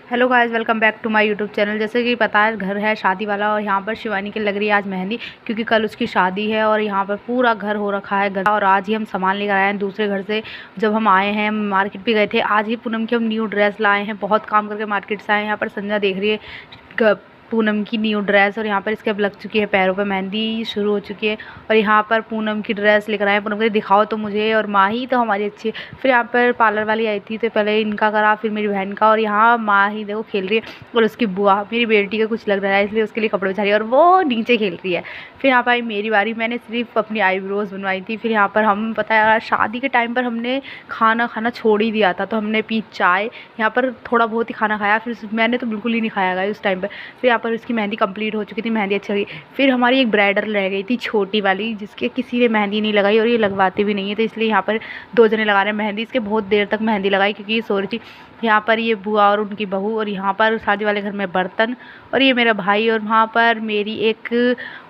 Hello guys, welcome back to my YouTube channel. जैसे कि पता है, घर है शादी वाला और यहाँ पर शिवानी की लग रही है आज मेहंदी, क्योंकि कल उसकी शादी है। और यहाँ पर पूरा घर हो रखा है और आज ही हम सामान लेकर आए हैं दूसरे घर से। जब हम आए हैं, मार्केट भी गए थे, आज ही पूनम की हम न्यू ड्रेस लाए हैं। बहुत काम करके मार्केट से आए हैं। यहाँ पर संजना देख रही है पूनम की न्यू ड्रेस, और यहाँ पर इसके अब लग चुकी है पैरों पे मेहंदी शुरू हो चुकी है। और यहाँ पर पूनम की ड्रेस लेकर आए। पूनम को दिखाओ तो मुझे, और माँ ही तो हमारी अच्छी है। फिर यहाँ पर पार्लर वाली आई थी तो पहले इनका करा, फिर मेरी बहन का, और यहाँ माँ ही देखो खेल रही है। और उसकी बुआ मेरी बेटी का कुछ लग रहा है, इसलिए उसके लिए कपड़े बिछा रही है और वो नीचे खेल रही है। फिर यहाँ पर आई मेरी बारी, मैंने सिर्फ अपनी आईब्रोज बनवाई थी। फिर यहाँ पर हम, पता है शादी के टाइम पर हमने खाना खाना छोड़ ही दिया था, तो हमने पी चाय। यहाँ पर थोड़ा बहुत ही खाना खाया, फिर मैंने तो बिल्कुल ही नहीं खाया गया उस टाइम पर। फिर यहाँ पर उसकी मेहंदी कंप्लीट हो चुकी थी, मेहंदी अच्छी लगी। फिर हमारी एक ब्राइडल रह गई थी छोटी वाली, जिसके किसी ने मेहंदी नहीं लगाई और ये लगवाते भी नहीं है, तो इसलिए यहाँ पर 2 जने लगा रहे हैं मेहंदी। इसके बहुत देर तक मेहंदी लगाई क्योंकि ये सो रही थी। यहाँ पर ये बुआ और उनकी बहू, और यहाँ पर शादी वाले घर में बर्तन, और ये मेरा भाई। और वहाँ पर मेरी एक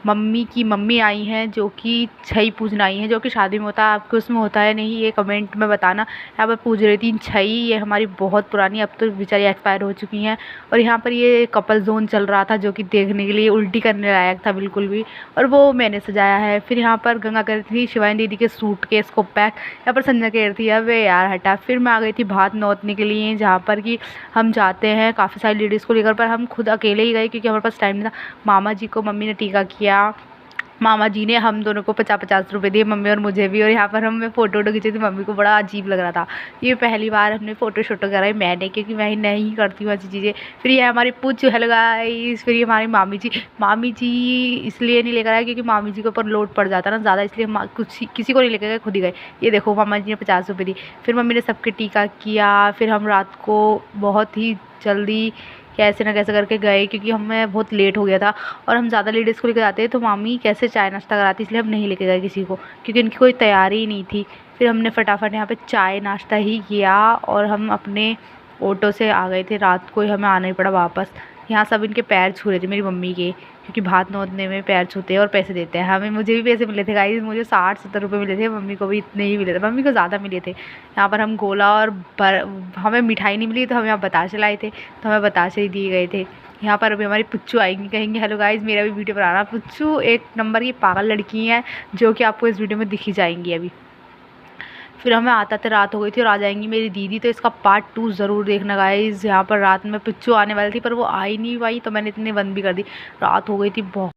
मम्मी की मम्मी आई हैं, जो कि छई पूजन आई हैं, जो कि शादी में होता है। आपके उसमें होता है नहीं, ये कमेंट में बताना। यहाँ पर पूज रही थी छई, ये हमारी बहुत पुरानी, अब तो बेचारी एक्सपायर हो चुकी हैं। और यहाँ पर ये कपल जोन चल रहा था, जो कि देखने के लिए उल्टी करने लायक था बिल्कुल भी, और वो मैंने सजाया है। फिर यहाँ पर गंगा कर रही थी शिवानी दीदी के सूटकेस को पैक। यहाँ पर संजना कह रही थी अबे यार हटा। फिर मैं आ गई थी भात नौतने के लिए, जहाँ पर कि हम जाते हैं काफ़ी सारी लेडीज़ को लेकर, पर हम खुद अकेले ही गए क्योंकि हमारे पास टाइम नहीं था। मामा जी को मम्मी ने टीका किया, मामा जी ने हम दोनों को 50-50 रुपये दिए, मम्मी और मुझे भी। और यहाँ पर हम फ़ोटो खींची थी, मम्मी को बड़ा अजीब लग रहा था। ये पहली बार हमने फ़ोटो शोटो कराई मैंने, क्योंकि मैं नहीं करती हूँ ऐसी चीज़ें। फिर ये हमारी पूछ हेलो गाइस। फिर ये हमारी मामी जी इसलिए नहीं लेकर आए क्योंकि मामी जी के ऊपर लोड पड़ जाता ना ज़्यादा, इसलिए हम कुछ किसी को नहीं लेकर गए, खुद ही गए। ये देखो मामा जी ने 50 रुपये दी। फिर मम्मी ने सबके टीका किया। फिर हम रात को बहुत ही जल्दी कैसे ना कैसे करके गए, क्योंकि हमें बहुत लेट हो गया था। और हम ज़्यादा लेडीज़ को लेकर जाते हैं तो मामी कैसे चाय नाश्ता कराती, इसलिए हम नहीं लेके गए किसी को, क्योंकि इनकी कोई तैयारी ही नहीं थी। फिर हमने फटाफट यहाँ पे चाय नाश्ता ही किया और हम अपने ऑटो से आ गए थे। रात को ही हमें आना ही पड़ा वापस। यहाँ सब इनके पैर छू रहे थे मेरी मम्मी के, क्योंकि भात नौतने में पैर छूते हैं और पैसे देते हैं। हमें, मुझे भी पैसे मिले थे गाइस, मुझे 60-70 रुपये मिले थे, मम्मी को भी इतने ही मिले थे, मम्मी को ज़्यादा मिले थे। यहाँ पर हम गोला और हमें मिठाई नहीं मिली, तो हमें यहाँ बताशे लाए थे, तो हमें बताशे ही दिए गए थे। यहाँ पर अभी हमारी पुच्चू आएंगी, कहेंगे हेलो गाइस मेरा भी वीडियो बनाना। पुच्चू एक नंबर की पागल लड़की हैं, जो कि आपको इस वीडियो में दिखी जाएंगी अभी। फिर हमें आते रात हो गई थी और आ जाएंगी मेरी दीदी, तो इसका पार्ट 2 ज़रूर देखना गाइस। यहाँ पर रात में पुच्चू आने वाली थी, पर वो आई नहीं पाई, तो मैंने इतनी बंद भी कर दी। रात हो गई थी बहुत।